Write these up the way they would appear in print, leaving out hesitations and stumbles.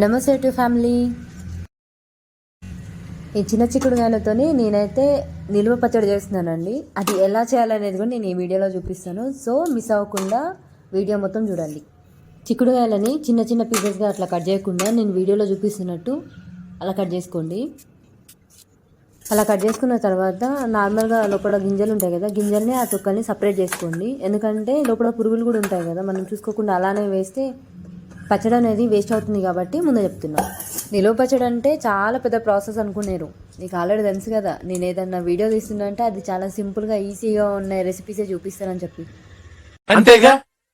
నమస్తే to family. ఈ చిన్న చిక్కుడుగాయలతోని నేనైతే నిల్వ పచ్చడి చేస్తున్నానండి. అది ఎలా చేయాలనేది కూడా నేను ఈ వీడియోలో చూపిస్తాను. సో మిస్ అవ్వకుండా వీడియో మొత్తం చూడండి. చిక్కుడుగాయలని చిన్న చిన్న పీసెస్గా అట్లా కట్ చేయకుండా నేను వీడియోలో చూపిస్తున్నట్టు అలా కట్ చేసుకోండి. అలా కట్ చేసుకున్న తర్వాత నార్మల్గా లోపల గింజలు ఉంటాయి కదా, గింజల్ని ఆ తొక్కల్ని సపరేట్ చేసుకోండి. ఎందుకంటే లోపల పురుగులు కూడా ఉంటాయి కదా, మనం చూసుకోకుండా అలానే వేస్తే పచ్చడి అనేది వేస్ట్ అవుతుంది కాబట్టి ముందే చెప్తున్నాను. నిలువ పచ్చడి అంటే చాలా పెద్ద ప్రాసెస్ అనుకునేరు. నీకు ఆల్రెడీ తెలుసు కదా, నేను ఏదన్నా వీడియో తీస్తుందంటే అది చాలా సింపుల్గా ఈజీగా ఉన్న రెసిపీసే చూపిస్తానని చెప్పి. అంతేగా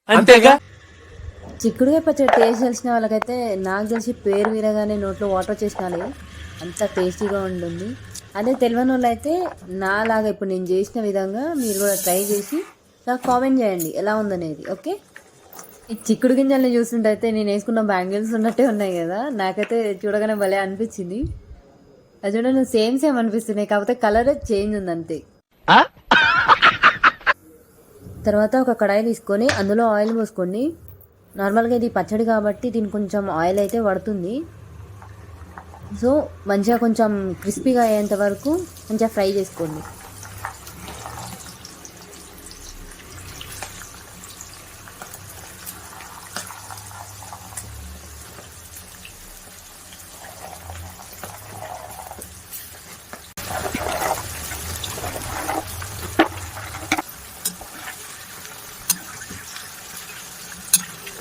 అంతేగా. చిక్కుడుగా పచ్చడి టేస్ట్ తెలిసిన వాళ్ళకైతే నాకు తెలిసి పేరు వినగానే నోట్లో వాటర్ చేసినాలి, అంత టేస్టీగా ఉంటుంది. అదే తెలియని వాళ్ళు అయితే నాలాగా ఇప్పుడు నేను చేసిన విధంగా మీరు కూడా ట్రై చేసి నాకు కామెంట్ చేయండి ఎలా ఉందనేది. ఓకే, ఈ చిక్కుడు గింజల్ని చూస్తుంటే అయితే నేను వేసుకున్న బ్యాంగిల్స్ ఉన్నట్టే ఉన్నాయి కదా, నాకైతే చూడగానే భలే అనిపించింది. అది చూడండి సేమ్ సేమ్ అనిపిస్తున్నాయి, కాకపోతే కలర్ చేంజ్ ఉంది అంతే. తర్వాత ఒక కడాయి తీసుకొని అందులో ఆయిల్ పోసుకోండి. నార్మల్గా ఇది పచ్చడి కాబట్టి దీనికి కొంచెం ఆయిల్ అయితే పడుతుంది. సో మంచిగా కొంచెం క్రిస్పీగా అయ్యేంత వరకు మంచిగా ఫ్రై చేసుకోండి.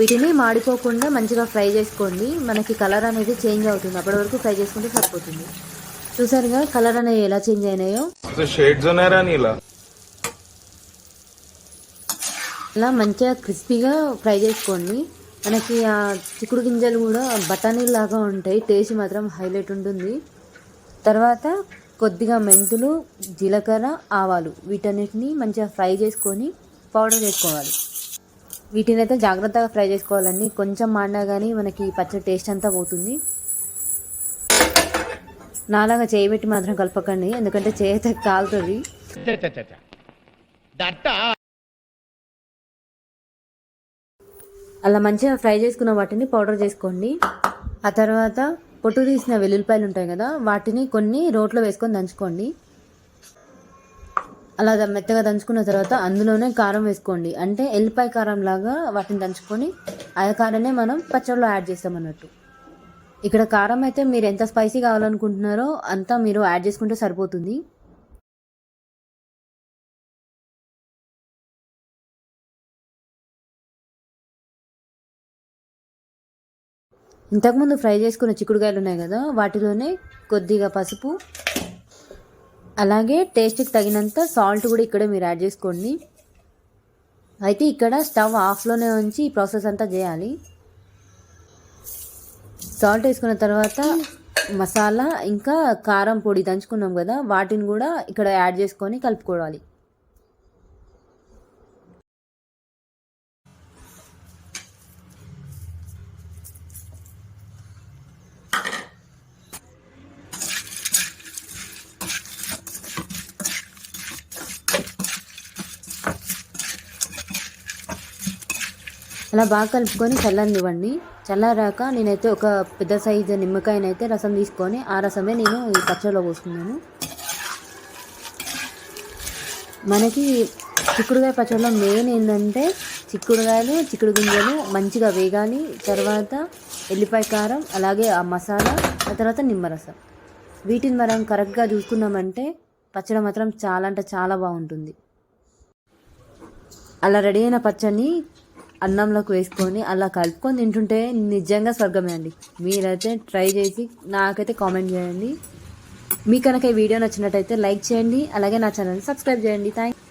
వీటిని మాడిపోకుండా మంచిగా ఫ్రై చేసుకోండి. మనకి కలర్ అనేది చేంజ్ అవుతుంది, అప్పటి వరకు ఫ్రై చేసుకుంటే సరిపోతుంది. చూసారుగా కలర్ అనేవి ఎలా చేంజ్ అయినాయో. ఇలా మంచిగా క్రిస్పీగా ఫ్రై చేసుకోండి. మనకి ఆ చిక్కుడు గింజలు కూడా బఠానీలాగా ఉంటాయి, టేస్ట్ మాత్రం హైలైట్ ఉంటుంది. తర్వాత కొద్దిగా మెంతులు, జీలకర్ర, ఆవాలు వీటన్నిటిని మంచిగా ఫ్రై చేసుకొని పౌడర్ చేసుకోవాలి. వీటిని అయితే జాగ్రత్తగా ఫ్రై చేసుకోవాలండి, కొంచెం మాడినా కానీ మనకి పచ్చడి టేస్ట్ అంతా పోతుంది. నాలాగా చేయబెట్టి మాత్రం కలపకండి, ఎందుకంటే చేయితే కాలుతుంది. అలా మంచిగా ఫ్రై చేసుకున్న వాటిని పౌడర్ చేసుకోండి. ఆ తర్వాత పొట్టు తీసిన వెల్లుల్లిపాయలు ఉంటాయి కదా, వాటిని కొన్ని రోట్లో వేసుకొని దంచుకోండి. అలా మెత్తగా దంచుకున్న తర్వాత అందులోనే కారం వేసుకోండి. అంటే ఎల్లిపాయ కారం లాగా వాటిని దంచుకొని ఆ కారాన్ని మనం పచ్చడిలో యాడ్ చేస్తాం అన్నట్టు. ఇక్కడ కారం అయితే మీరు ఎంత స్పైసీ కావాలనుకుంటున్నారో అంతా మీరు యాడ్ చేసుకుంటే సరిపోతుంది. ఇంతకుముందు ఫ్రై చేసుకున్న చిక్కుడుకాయలు ఉన్నాయి కదా, వాటిలోనే కొద్దిగా పసుపు, అలాగే టేస్ట్కి తగినంత సాల్ట్ కూడా ఇక్కడ మీరు యాడ్ చేసుకోండి. అయితే ఇక్కడ స్టవ్ ఆఫ్లోనే ఉంచి ఈ ప్రాసెస్ అంతా చేయాలి. సాల్ట్ వేసుకున్న తర్వాత మసాలా ఇంకా కారం పొడి దంచుకున్నాం కదా, వాటిని కూడా ఇక్కడ యాడ్ చేసుకొని కలుపుకోవాలి. అలా బాగా కలుపుకొని చల్లనివ్వండి. చల్లారాక నేనైతే ఒక పెద్ద సైజు నిమ్మకాయనైతే రసం తీసుకొని ఆ రసమే నేను ఈ పచ్చడిలో పోసుకున్నాను. మనకి చిక్కుడుకాయ పచ్చడిలో మెయిన్ ఏంటంటే చిక్కుడుకాయలు, చిక్కుడు గింజలు మంచిగా వేగాలి. తర్వాత ఎల్లిపాయ కారం, అలాగే ఆ మసాలా, ఆ తర్వాత నిమ్మరసం, వీటిని మనం కరెక్ట్గా చూసుకున్నామంటే పచ్చడి మాత్రం చాలా అంటే చాలా బాగుంటుంది. అలా రెడీ అయిన పచ్చడిని అన్నంలోకి వేసుకొని అలా కలుపుకొని తింటుంటే నిజంగా స్వర్గమే అండి. మీరైతే ట్రై చేసి నాకైతే కామెంట్ చేయండి. మీకు కనుక ఈ వీడియో నచ్చినట్టయితే లైక్ చేయండి, అలాగే నా ఛానల్ని సబ్స్క్రైబ్ చేయండి. థ్యాంక్